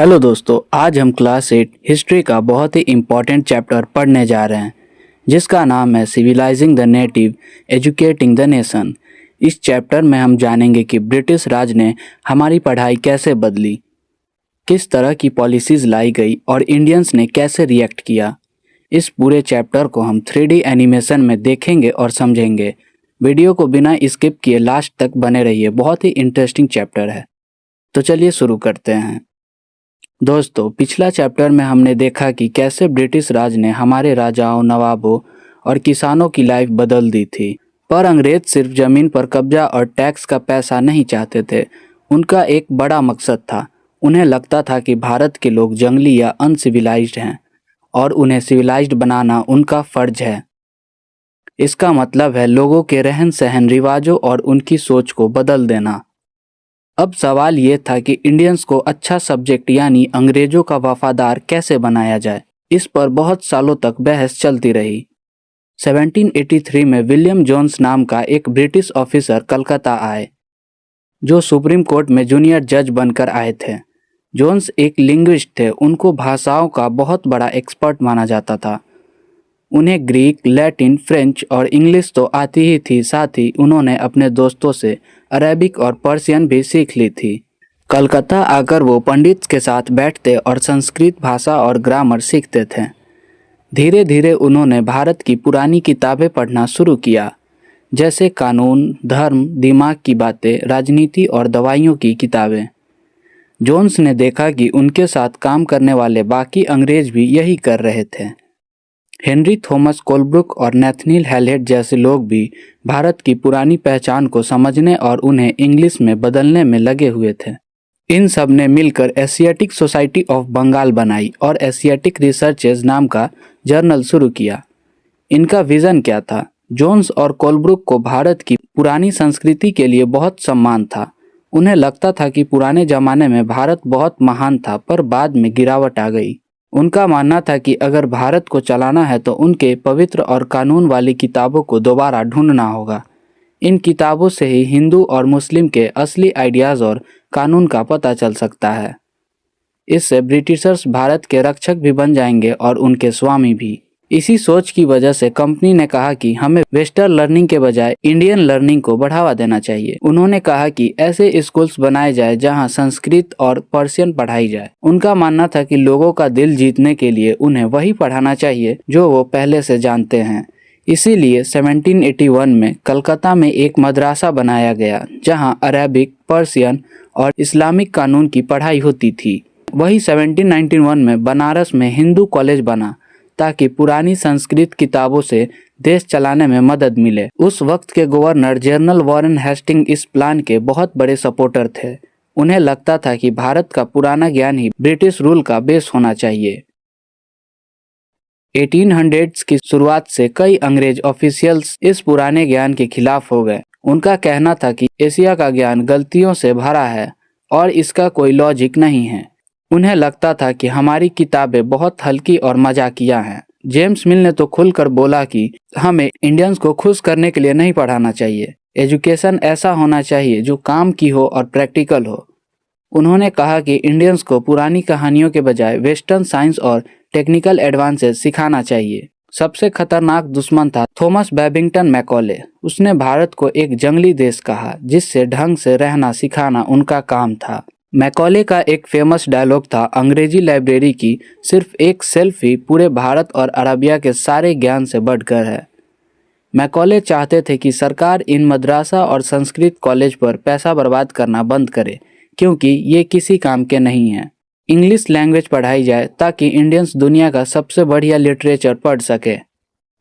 Hello दोस्तों, आज हम क्लास 8 हिस्ट्री का बहुत ही इम्पोर्टेंट चैप्टर पढ़ने जा रहे हैं जिसका नाम है civilising the native educating the nation. इस चैप्टर में हम जानेंगे कि ब्रिटिश राज ने हमारी पढ़ाई कैसे बदली, किस तरह की पॉलिसीज लाई गई और इंडियंस ने कैसे रिएक्ट किया। इस पूरे चैप्टर को हम 3D एनिमेशन में देखेंगे और समझेंगे। वीडियो को बिना स्किप किए लास्ट तक बने रहिए, बहुत ही इंटरेस्टिंग चैप्टर है। तो चलिए शुरू करते हैं। दोस्तों, पिछला चैप्टर में हमने देखा कि कैसे ब्रिटिश राज ने हमारे राजाओं, नवाबों और किसानों की लाइफ बदल दी थी। पर अंग्रेज सिर्फ जमीन पर कब्जा और टैक्स का पैसा नहीं चाहते थे। उनका एक बड़ा मकसद था। उन्हें लगता था कि भारत के लोग जंगली या अनसिविलाइज्ड हैं और उन्हें सिविलाइज्ड बनाना उनका फर्ज है। इसका मतलब है लोगों के रहन सहन, रिवाजों और उनकी सोच को बदल देना। अब सवाल ये था कि इंडियंस को अच्छा सब्जेक्ट यानी अंग्रेजों का वफादार कैसे बनाया जाए। इस पर बहुत सालों तक बहस चलती रही। 1783 में विलियम जोन्स नाम का एक ब्रिटिश ऑफिसर कलकत्ता आए, जो सुप्रीम कोर्ट में जूनियर जज बनकर आए थे। जोन्स एक लिंग्विस्ट थे। उनको भाषाओं का बहुत बड़ा एक्सपर्ट माना जाता था। उन्हें ग्रीक, लैटिन, फ्रेंच और इंग्लिश तो आती ही थी, साथ ही उन्होंने अपने दोस्तों से अरेबिक और पर्शियन भी सीख ली थी। कलकत्ता आकर वो पंडित के साथ बैठते और संस्कृत भाषा और ग्रामर सीखते थे। धीरे धीरे उन्होंने भारत की पुरानी किताबें पढ़ना शुरू किया, जैसे कानून, धर्म, दिमाग की बातें, राजनीति और दवाइयों की किताबें। जोन्स ने देखा कि उनके साथ काम करने वाले बाकी अंग्रेज भी यही कर रहे थे। हेनरी थॉमस कोलब्रुक और नेथनियल हैलेट जैसे लोग भी भारत की पुरानी पहचान को समझने और उन्हें इंग्लिश में बदलने में लगे हुए थे। इन सब ने मिलकर एशियाटिक सोसाइटी ऑफ बंगाल बनाई और एशियाटिक रिसर्चेज नाम का जर्नल शुरू किया। इनका विजन क्या था? जोन्स और कोलब्रुक को भारत की पुरानी संस्कृति के लिए बहुत सम्मान था। उन्हें लगता था कि पुराने जमाने में भारत बहुत महान था, पर बाद में गिरावट आ गई। उनका मानना था कि अगर भारत को चलाना है तो उनके पवित्र और कानून वाली किताबों को दोबारा ढूंढना होगा। इन किताबों से ही हिंदू और मुस्लिम के असली आइडियाज़ और कानून का पता चल सकता है। इससे ब्रिटिशर्स भारत के रक्षक भी बन जाएंगे और उनके स्वामी भी। इसी सोच की वजह से कंपनी ने कहा कि हमें वेस्टर्न लर्निंग के बजाय इंडियन लर्निंग को बढ़ावा देना चाहिए। उन्होंने कहा कि ऐसे स्कूल्स बनाए जाए जहां संस्कृत और पर्शियन पढ़ाई जाए। उनका मानना था कि लोगों का दिल जीतने के लिए उन्हें वही पढ़ाना चाहिए जो वो पहले से जानते हैं। इसीलिए 1781 में कलकत्ता में एक मदरसा बनाया गया जहां अरेबिक, पर्शियन और इस्लामिक कानून की पढ़ाई होती थी। वही 1791 में बनारस में हिंदू कॉलेज बना ताकि पुरानी संस्कृत किताबों से देश चलाने में मदद मिले। उस वक्त के गवर्नर जनरल वॉरेन हेस्टिंग इस प्लान के बहुत बड़े सपोर्टर थे। उन्हें लगता था कि भारत का पुराना ज्ञान ही ब्रिटिश रूल का बेस होना चाहिए। 1800s की शुरुआत से कई अंग्रेज ऑफिशियल्स इस पुराने ज्ञान के खिलाफ हो गए। उनका कहना था कि एशिया का ज्ञान गलतियों से भरा है और इसका कोई लॉजिक नहीं है। उन्हें लगता था कि हमारी किताबें बहुत हल्की और मजाकिया हैं। जेम्स मिल ने तो खुलकर बोला कि हमें इंडियंस को खुश करने के लिए नहीं पढ़ाना चाहिए। एजुकेशन ऐसा होना चाहिए जो काम की हो और प्रैक्टिकल हो। उन्होंने कहा कि इंडियंस को पुरानी कहानियों के बजाय वेस्टर्न साइंस और टेक्निकल एडवांसेस सिखाना चाहिए। सबसे खतरनाक दुश्मन था थॉमस बेबिंगटन मैकॉले। उसने भारत को एक जंगली देश कहा, जिससे ढंग से रहना सिखाना उनका काम था। मैकॉले का एक फेमस डायलॉग था, अंग्रेजी लाइब्रेरी की सिर्फ एक शेल्फ ही पूरे भारत और अरबिया के सारे ज्ञान से बढ़कर है। मैकॉले चाहते थे कि सरकार इन मदरसा और संस्कृत कॉलेज पर पैसा बर्बाद करना बंद करे, क्योंकि ये किसी काम के नहीं हैं। इंग्लिश लैंग्वेज पढ़ाई जाए ताकि इंडियंस दुनिया का सबसे बढ़िया लिटरेचर पढ़ सके।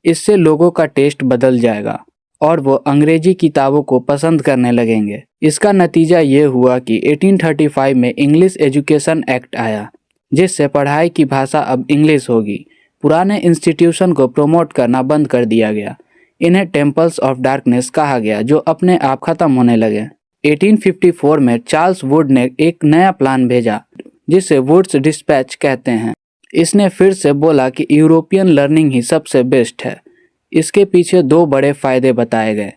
इससे लोगों का टेस्ट बदल जाएगा और वो अंग्रेजी किताबों को पसंद करने लगेंगे। इसका नतीजा ये हुआ कि 1835 में इंग्लिश एजुकेशन एक्ट आया, जिससे पढ़ाई की भाषा अब इंग्लिश होगी। पुराने इंस्टीट्यूशन को प्रमोट करना बंद कर दिया गया। इन्हें टेम्पल्स ऑफ डार्कनेस कहा गया, जो अपने आप खत्म होने लगे। 1854 में चार्ल्स वुड ने एक नया प्लान भेजा, जिसे वुड्स डिस्पैच कहते हैं। इसने फिर से बोला कि यूरोपियन लर्निंग ही सबसे बेस्ट है। इसके पीछे दो बड़े फायदे बताए गए।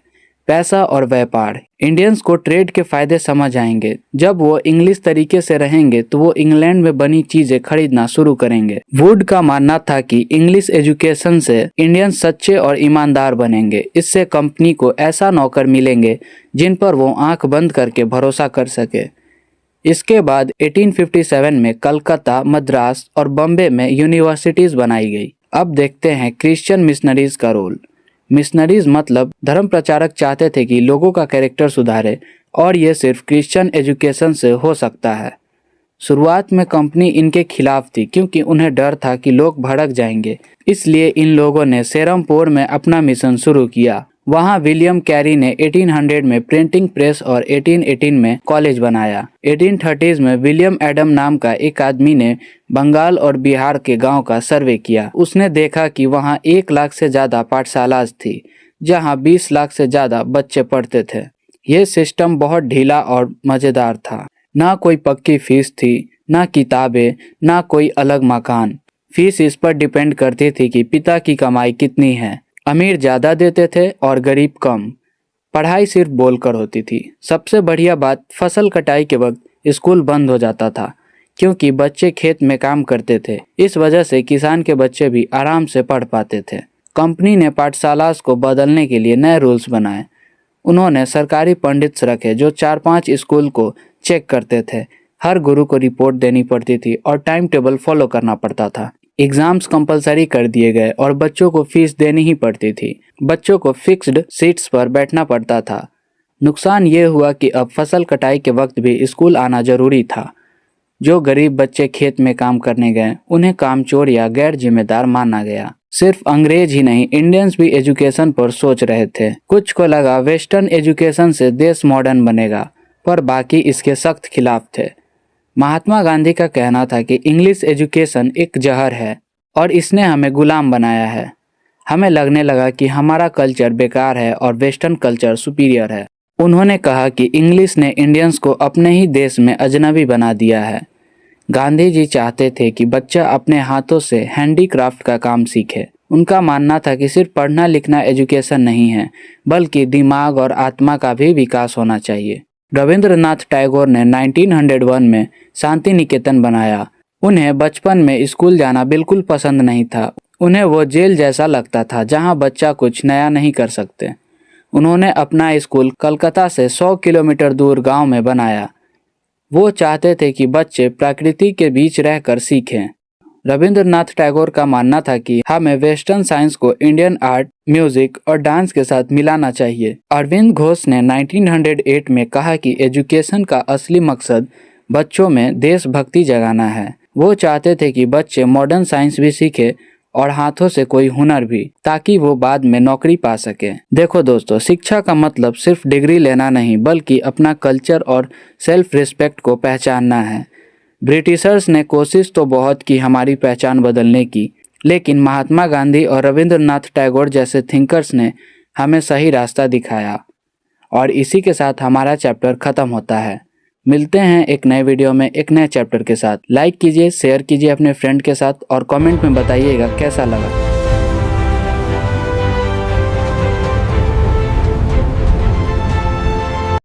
पैसा और व्यापार। इंडियंस को ट्रेड के फायदे समझ आएंगे। जब वो इंग्लिश तरीके से रहेंगे तो वो इंग्लैंड में बनी चीजें खरीदना शुरू करेंगे। वुड का मानना था कि इंग्लिश एजुकेशन से इंडियंस सच्चे और ईमानदार बनेंगे। इससे कंपनी को ऐसा नौकर मिलेंगे जिन पर वो आंख बंद करके भरोसा कर सके। इसके बाद 1857 में कलकत्ता, मद्रास और बॉम्बे में यूनिवर्सिटीज बनाई गई। अब देखते हैं क्रिश्चियन मिशनरीज का रोल। मिशनरीज मतलब धर्म प्रचारक चाहते थे कि लोगों का कैरेक्टर सुधारे और ये सिर्फ क्रिश्चियन एजुकेशन से हो सकता है। शुरुआत में कंपनी इनके खिलाफ थी क्योंकि उन्हें डर था कि लोग भड़क जाएंगे। इसलिए इन लोगों ने सेरमपुर में अपना मिशन शुरू किया। वहां विलियम कैरी ने 1800 में प्रिंटिंग प्रेस और 1818 में कॉलेज बनाया। 1830s में विलियम एडम नाम का एक आदमी ने बंगाल और बिहार के गांव का सर्वे किया। उसने देखा कि वहां 1 लाख से ज्यादा पाठशालाएं थी जहां 20 लाख से ज्यादा बच्चे पढ़ते थे। यह सिस्टम बहुत ढीला और मजेदार था। ना कोई पक्की फीस थी, ना किताबें, ना कोई अलग मकान। फीस इस पर डिपेंड करती थी कि पिता की कमाई कितनी है। अमीर ज्यादा देते थे और गरीब कम। पढ़ाई सिर्फ बोलकर होती थी। सबसे बढ़िया बात, फसल कटाई के वक्त स्कूल बंद हो जाता था क्योंकि बच्चे खेत में काम करते थे। इस वजह से किसान के बच्चे भी आराम से पढ़ पाते थे। कंपनी ने पाठशाला को बदलने के लिए नए रूल्स बनाए। उन्होंने सरकारी पंडित रखे जो 4-5 स्कूल को चेक करते थे। हर गुरु को रिपोर्ट देनी पड़ती थी और टाइम टेबल फॉलो करना पड़ता था। एग्जाम्स कंपलसरी कर दिए गए और बच्चों को फीस देनी ही पड़ती थी। बच्चों को फिक्स्ड सीट्स पर बैठना पड़ता था। नुकसान ये हुआ कि अब फसल कटाई के वक्त भी स्कूल आना जरूरी था। जो गरीब बच्चे खेत में काम करने गए उन्हें कामचोर या गैर जिम्मेदार माना गया। सिर्फ अंग्रेज ही नहीं, इंडियंस भी एजुकेशन पर सोच रहे थे। कुछ को लगा वेस्टर्न एजुकेशन से देश मॉडर्न बनेगा, पर बाकी इसके सख्त खिलाफ थे। महात्मा गांधी का कहना था कि इंग्लिश एजुकेशन एक जहर है और इसने हमें गुलाम बनाया है। हमें लगने लगा कि हमारा कल्चर बेकार है और वेस्टर्न कल्चर सुपीरियर है। उन्होंने कहा कि इंग्लिश ने इंडियंस को अपने ही देश में अजनबी बना दिया है। गांधी जी चाहते थे कि बच्चा अपने हाथों से हैंडीक्राफ्ट का काम सीखे। उनका मानना था कि सिर्फ पढ़ना लिखना एजुकेशन नहीं है, बल्कि दिमाग और आत्मा का भी विकास होना चाहिए। रविंद्रनाथ टैगोर ने 1901 में शांति निकेतन बनाया। उन्हें बचपन में स्कूल जाना बिल्कुल पसंद नहीं था। उन्हें वो जेल जैसा लगता था जहां बच्चा कुछ नया नहीं कर सकते। उन्होंने अपना स्कूल कलकत्ता से 100 किलोमीटर दूर गांव में बनाया। वो चाहते थे कि बच्चे प्रकृति के बीच रहकर सीखें। रविंद्रनाथ टैगोर का मानना था कि हमें वेस्टर्न साइंस को इंडियन आर्ट, म्यूजिक और डांस के साथ मिलाना चाहिए। अरविंद घोष ने 1908 में कहा कि एजुकेशन का असली मकसद बच्चों में देशभक्ति जगाना है। वो चाहते थे कि बच्चे मॉडर्न साइंस भी सीखे और हाथों से कोई हुनर भी, ताकि वो बाद में नौकरी पा सके। देखो दोस्तों, शिक्षा का मतलब सिर्फ डिग्री लेना नहीं, बल्कि अपना कल्चर और सेल्फ रिस्पेक्ट को पहचानना है। ब्रिटिशर्स ने कोशिश तो बहुत की हमारी पहचान बदलने की, लेकिन महात्मा गांधी और रविंद्रनाथ टैगोर जैसे थिंकर्स ने हमें सही रास्ता दिखाया। और इसी के साथ हमारा चैप्टर खत्म होता है। मिलते हैं एक नए वीडियो में एक नए चैप्टर के साथ। लाइक कीजिए, शेयर कीजिए अपने फ्रेंड के साथ और कमेंट में बताइएगा कैसा लगा।